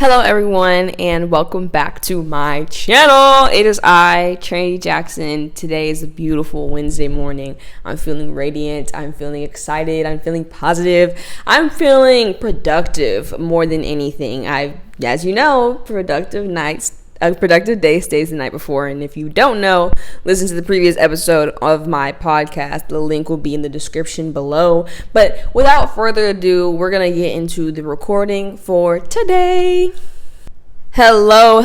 Hello everyone and welcome back to my channel. It is I, Trinity Jackson. Today is a beautiful Wednesday morning. I'm feeling radiant, I'm feeling excited, I'm feeling positive, I'm feeling productive more than anything. As you know, a productive day stays the night before, and if you don't know, listen to the previous episode of my podcast. The link will be in the description below. But without further ado, we're gonna get into the recording for today. Hello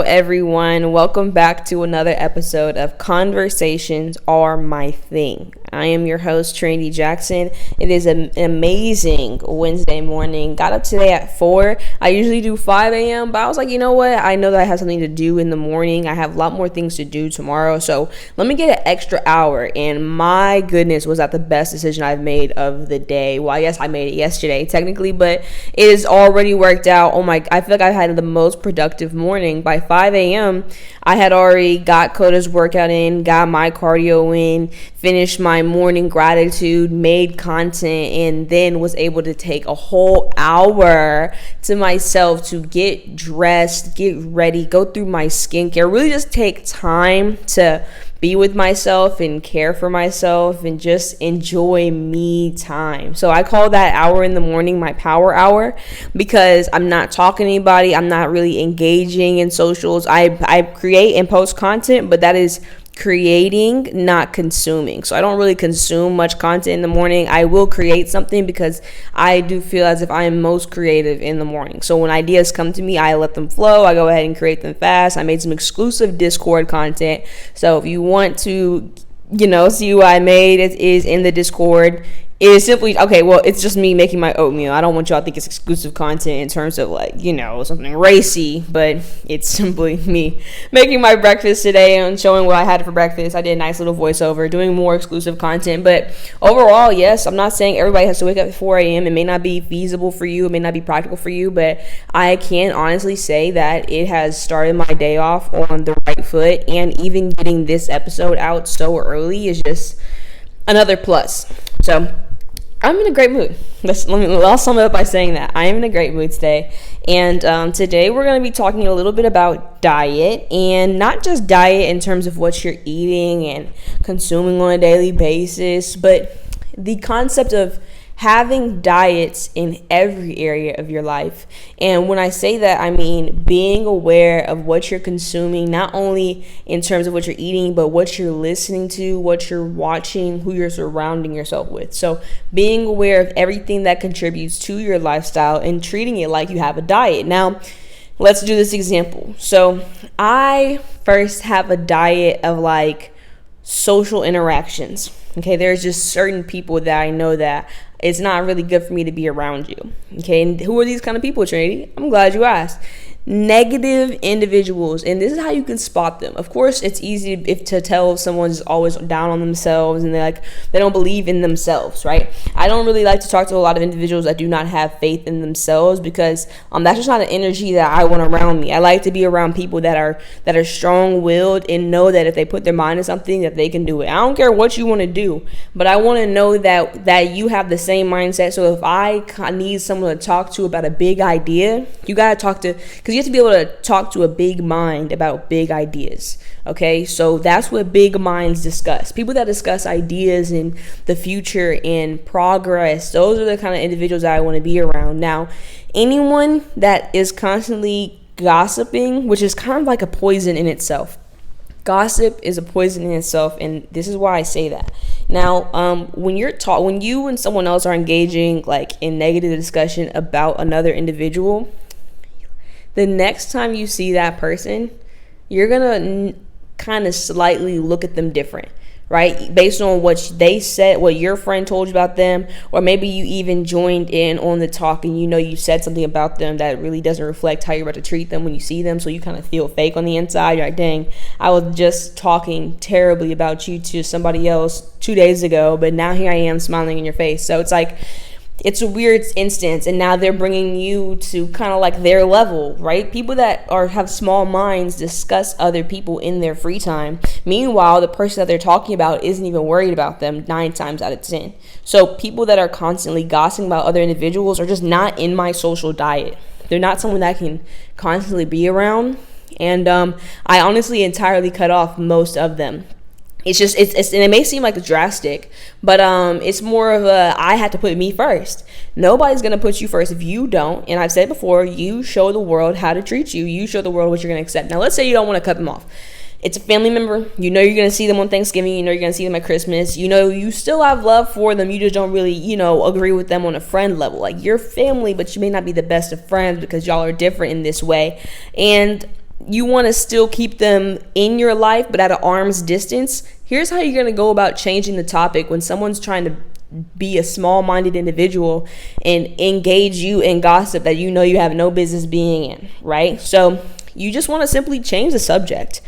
everyone. Welcome back to another episode of Conversations Are My Thing. I am your host, Trinity Jackson. It is an amazing Wednesday morning. Got up today at 4. I usually do 5 a.m., but I was like, you know what? I know that I have something to do in the morning. I have a lot more things to do tomorrow, so let me get an extra hour. And my goodness, was that the best decision I've made of the day. Well, yes, I made it yesterday, technically, but it is already worked out. I feel like I've had the most productive morning. By 5 a.m., I had already got Coda's workout in, got my cardio in, finished my morning gratitude, made content, and then was able to take a whole hour to myself to get dressed, get ready, go through my skincare, really just take time to be with myself and care for myself and just enjoy me time. So I call that hour in the morning my power hour, because I'm not talking to anybody. I'm not really engaging in socials. I create and post content, but that is creating, not consuming. So I don't really consume much content in the morning. I will create something because I do feel as if I am most creative in the morning. So when ideas come to me, I let them flow. I go ahead and create them fast. I made some exclusive Discord content. So if you want to, see what I made, it is in the Discord. It is simply, it's just me making my oatmeal. I don't want y'all to think it's exclusive content in terms of something racy, but it's simply me making my breakfast today and showing what I had for breakfast. I did a nice little voiceover, doing more exclusive content, but overall, yes, I'm not saying everybody has to wake up at 4 a.m. It may not be feasible for you. It may not be practical for you, but I can honestly say that it has started my day off on the right foot, and even getting this episode out so early is just another plus. So I'm in a great mood. I'll sum it up by saying that I am in a great mood today. And today we're going to be talking a little bit about diet, and not just diet in terms of what you're eating and consuming on a daily basis, but the concept of having diets in every area of your life. And when I say that, I mean being aware of what you're consuming, not only in terms of what you're eating, but what you're listening to, what you're watching, who you're surrounding yourself with. So being aware of everything that contributes to your lifestyle and treating it like you have a diet. Now, let's do this example. So I first have a diet of social interactions. Okay, there's just certain people that I know that it's not really good for me to be around you. Okay, and who are these kind of people, Trinity? I'm glad you asked. Negative individuals, and this is how you can spot them. Of course, it's easy to tell if someone's always down on themselves and they don't believe in themselves, right? I don't really like to talk to a lot of individuals that do not have faith in themselves, because that's just not an energy that I want around me. I like to be around people that are strong-willed and know that if they put their mind to something, that they can do it. I don't care what you want to do, but I want to know that you have the same mindset. So if I need someone to talk to about a big idea, you got to talk to, because you have to be able to talk to a big mind about big ideas. Okay, so that's what big minds discuss. People that discuss ideas and the future and progress, those are the kind of individuals that I want to be around. Now, anyone that is constantly gossiping, which is kind of like a poison in itself. Gossip is a poison in itself, and this is why I say that. Now, when you and someone else are engaging in negative discussion about another individual, the next time you see that person, you're going to kind of slightly look at them different, right? Based on what they said, what your friend told you about them, or maybe you even joined in on the talk and you said something about them that really doesn't reflect how you're about to treat them when you see them. So you kind of feel fake on the inside. You're like, dang, I was just talking terribly about you to somebody else 2 days ago, but now here I am smiling in your face. So it's a weird instance, and now they're bringing you to kind of their level, right? People that have small minds discuss other people in their free time. Meanwhile, the person that they're talking about isn't even worried about them 9 times out of 10. So people that are constantly gossiping about other individuals are just not in my social diet. They're not someone that I can constantly be around. And I honestly entirely cut off most of them. It's just, it's and it may seem like it's drastic, but it's more of a, I had to put me first. Nobody's gonna put you first if you don't. And I've said before, you show the world how to treat you. You show the world what you're gonna accept. Now, let's say you don't want to cut them off. It's a family member. You know you're going to see them on Thanksgiving. You know you're going to see them at Christmas. You know you still have love for them. You just don't really, agree with them on a friend level. Like, you're family, but you may not be the best of friends because y'all are different in this way. And you want to still keep them in your life, but at an arm's distance. Here's how you're going to go about changing the topic when someone's trying to be a small-minded individual and engage you in gossip that you know you have no business being in, right? So you just want to simply change the subject.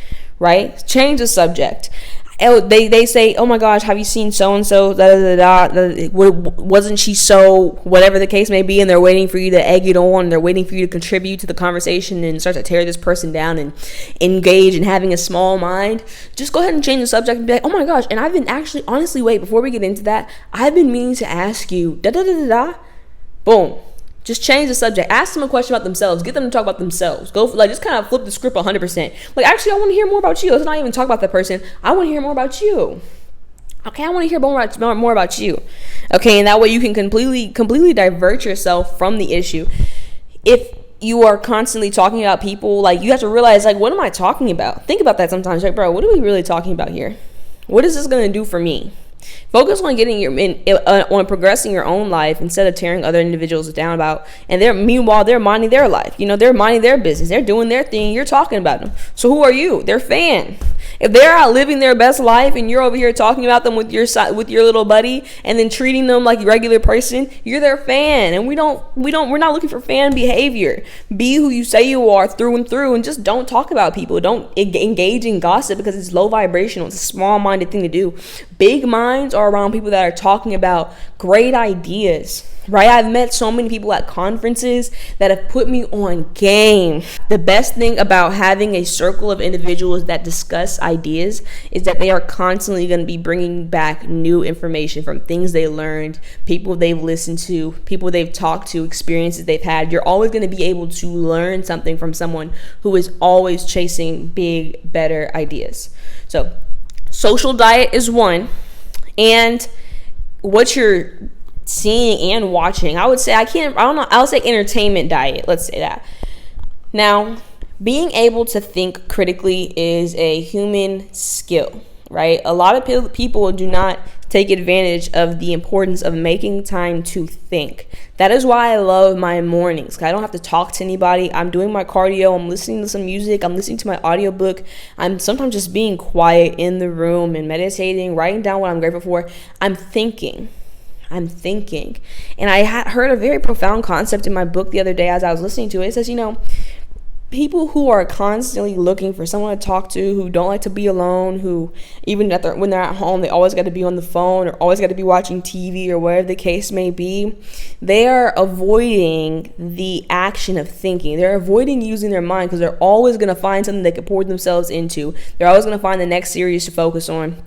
Right? Change the subject. They say, oh my gosh, have you seen so-and-so? Wasn't she so, whatever the case may be, and they're waiting for you to egg it on, and they're waiting for you to contribute to the conversation and start to tear this person down and engage in having a small mind. Just go ahead and change the subject and be like, oh my gosh, and I've been actually, honestly, wait, before we get into that, I've been meaning to ask you, boom. Just change the subject. Ask them a question about themselves. Get them to talk about themselves. Just kind of flip the script 100%. Like, actually, I want to hear more about you. Let's not even talk about that person. I want to hear more about you. Okay, I want to hear more about you. Okay, and that way you can completely divert yourself from the issue. If you are constantly talking about people, like, you have to realize, like, what am I talking about? Think about that sometimes. Like, bro, what are we really talking about here? What is this going to do for me? Focus on getting on progressing your own life instead of tearing other individuals down about. And meanwhile they're minding their life. They're minding their business. They're doing their thing. You're talking about them. So who are you? They're fan. If they're out living their best life and you're over here talking about them with your little buddy and then treating them like a regular person, you're their fan. And we're not looking for fan behavior. Be who you say you are through and through, and just don't talk about people. Don't engage in gossip because it's low vibrational. It's a small-minded thing to do. Big minds are around people that are talking about great ideas, right? I've met so many people at conferences that have put me on game. The best thing about having a circle of individuals that discuss ideas is that they are constantly going to be bringing back new information from things they learned, people they've listened to, people they've talked to, experiences they've had. You're always going to be able to learn something from someone who is always chasing big, better ideas. So social diet is one. And what you're seeing and watching, I'll say entertainment diet. Let's say that. Now, being able to think critically is a human skill, right? A lot of people do not take advantage of the importance of making time to think. That is why I love my mornings, because I don't have to talk to anybody. I'm doing my cardio, I'm listening to some music, I'm listening to my audiobook. I'm sometimes just being quiet in the room and meditating, writing down what I'm grateful for. I'm thinking. And I heard a very profound concept in my book the other day as I was listening to it. It says, people who are constantly looking for someone to talk to, who don't like to be alone, who even when they're at home, they always got to be on the phone or always got to be watching TV or whatever the case may be, they are avoiding the action of thinking. They're avoiding using their mind because they're always going to find something they can pour themselves into. They're always going to find the next series to focus on.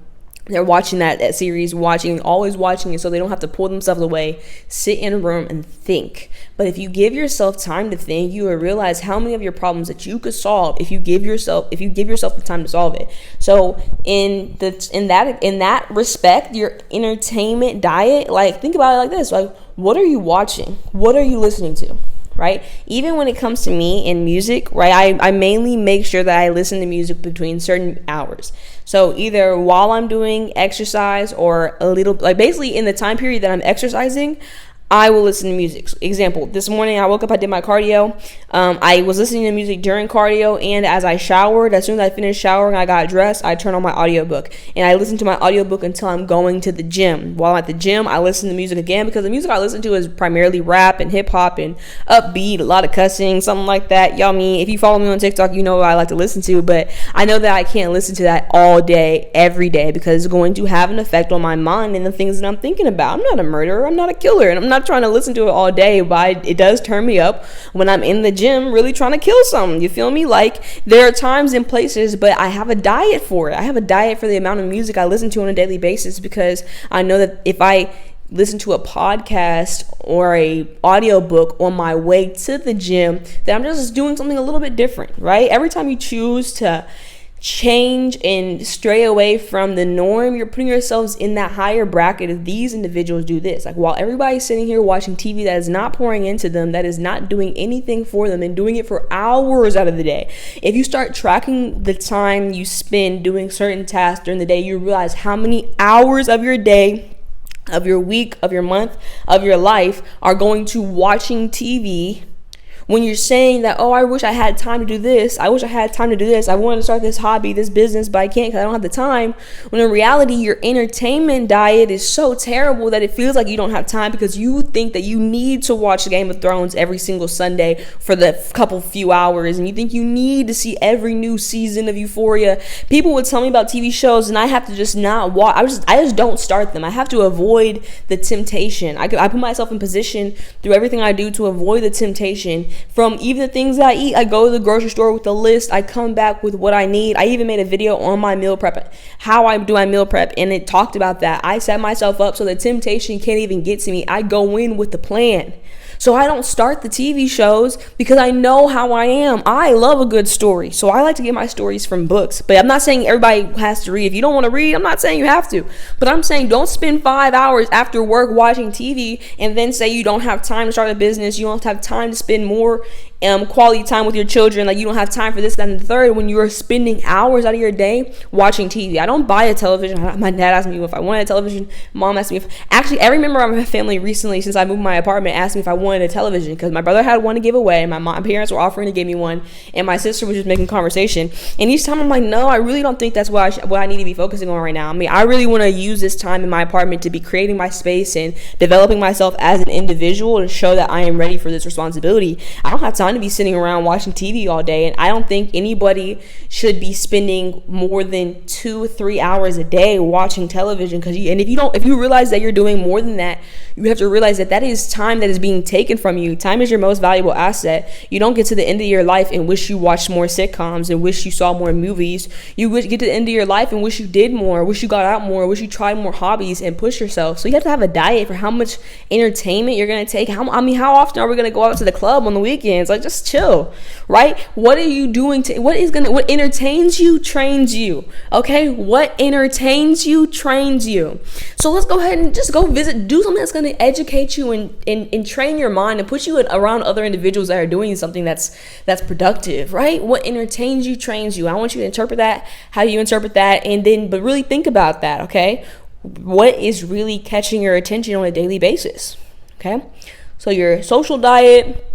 They're watching that series, always watching it, so they don't have to pull themselves away, sit in a room and think. But if you give yourself time to think, you will realize how many of your problems that you could solve if you give yourself the time to solve it. So in that respect, your entertainment diet, like, think about it like this: like, what are you watching? What are you listening to? Right? Even when it comes to me in music, right, I mainly make sure that I listen to music between certain hours. So either while I'm doing exercise or basically in the time period that I'm exercising, I will listen to music. Example, this morning I woke up, I did my cardio. I was listening to music during cardio, and as I showered, as soon as I finished showering, I got dressed, I turned on my audiobook. And I listened to my audiobook until I'm going to the gym. While I'm at the gym, I listen to music again, because the music I listen to is primarily rap and hip hop and upbeat, a lot of cussing, something like that. Y'all, if you follow me on TikTok, you know what I like to listen to, but I know that I can't listen to that all day, every day, because it's going to have an effect on my mind and the things that I'm thinking about. I'm not a murderer, I'm not a killer, and I'm not trying to listen to it all day, but it does turn me up when I'm in the gym really trying to kill something. You feel me? Like, there are times and places, but I have a diet for it. I have a diet for the amount of music I listen to on a daily basis, because I know that if I listen to a podcast or a audiobook on my way to the gym, that I'm just doing something a little bit different, right? Every time you choose to change and stray away from the norm, you're putting yourselves in that higher bracket of these individuals do this. Like, while everybody's sitting here watching TV that is not pouring into them, that is not doing anything for them, and doing it for hours out of the day. If you start tracking the time you spend doing certain tasks during the day, you realize how many hours of your day, of your week, of your month, of your life are going to watching TV. When you're saying that, oh, I wish I had time to do this, I wish I had time to do this, I wanted to start this hobby, this business, but I can't because I don't have the time. When in reality, your entertainment diet is so terrible that it feels like you don't have time, because you think that you need to watch Game of Thrones every single Sunday for the few hours, and you think you need to see every new season of Euphoria. People would tell me about TV shows, and I have to just not watch. I just don't start them. I have to avoid the temptation. I put myself in position through everything I do to avoid the temptation. From even the things I eat, I go to the grocery store with a list. I come back with what I need. I even made a video on my meal prep, how I do my meal prep, and it talked about that. I set myself up so the temptation can't even get to me. I go in with the plan. So I don't start the TV shows because I know how I am. I love a good story. So I like to get my stories from books. But I'm not saying everybody has to read. If you don't want to read, I'm not saying you have to. But I'm saying don't spend 5 hours after work watching TV and then say you don't have time to start a business. You don't have time to spend more quality time with your children. Like, you don't have time for this, that, and the third, when you're spending hours out of your day watching TV. I don't buy a television. My dad asked me if I wanted a television. Mom asked me if, actually, every member of my family recently, since I moved my apartment, asked me if I wanted a television, because my brother had one to give away. My parents were offering to give me one, and my sister was just making conversation. And each time I'm like, no, I really don't think that's what I need to be focusing on right now. I mean, I really want to use this time in my apartment to be creating my space and developing myself as an individual to show that I am ready for this responsibility. I don't have time to be sitting around watching TV all day, and I don't think anybody should be spending more than 2-3 hours a day watching television. If you realize that you're doing more than that, you have to realize that that is time that is being taken from you. Time is your most valuable asset. You don't get to the end of your life and wish you watched more sitcoms and wish you saw more movies. You get to the end of your life and wish you did more, wish you got out more, wish you tried more hobbies and push yourself. So you have to have a diet for how much entertainment you're going to take. How often are we going to go out to the club on the weekends? Like, just chill, right? What are you doing what entertains you trains you, okay? What entertains you trains you. So let's go ahead and just go do something that's going to educate you and train your mind and put you around other individuals that are doing something that's productive, right? What entertains you trains you. I want you to interpret that, how you interpret that, but really think about that, okay? What is really catching your attention on a daily basis, okay? So your social diet,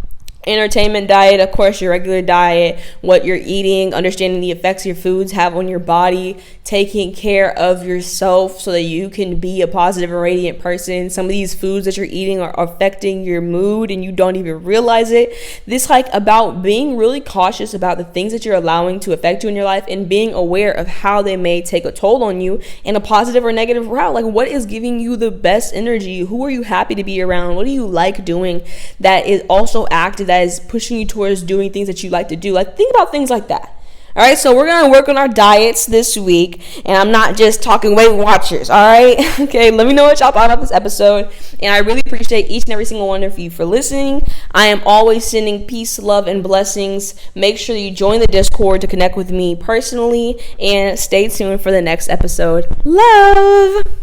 entertainment diet, of course, your regular diet, what you're eating, understanding the effects your foods have on your body, taking care of yourself so that you can be a positive and radiant person. Some of these foods that you're eating are affecting your mood and you don't even realize it. This about being really cautious about the things that you're allowing to affect you in your life and being aware of how they may take a toll on you in a positive or negative route. Like, what is giving you the best energy? Who are you happy to be around? What do you like doing that is also active, that is pushing you towards doing things that you like to do? Like, think about things like that. All right, so we're going to work on our diets this week, and I'm not just talking Weight Watchers, all right? Okay, let me know what y'all thought about this episode, and I really appreciate each and every single one of you for listening. I am always sending peace, love, and blessings. Make sure you join the Discord to connect with me personally, and stay tuned for the next episode. Love!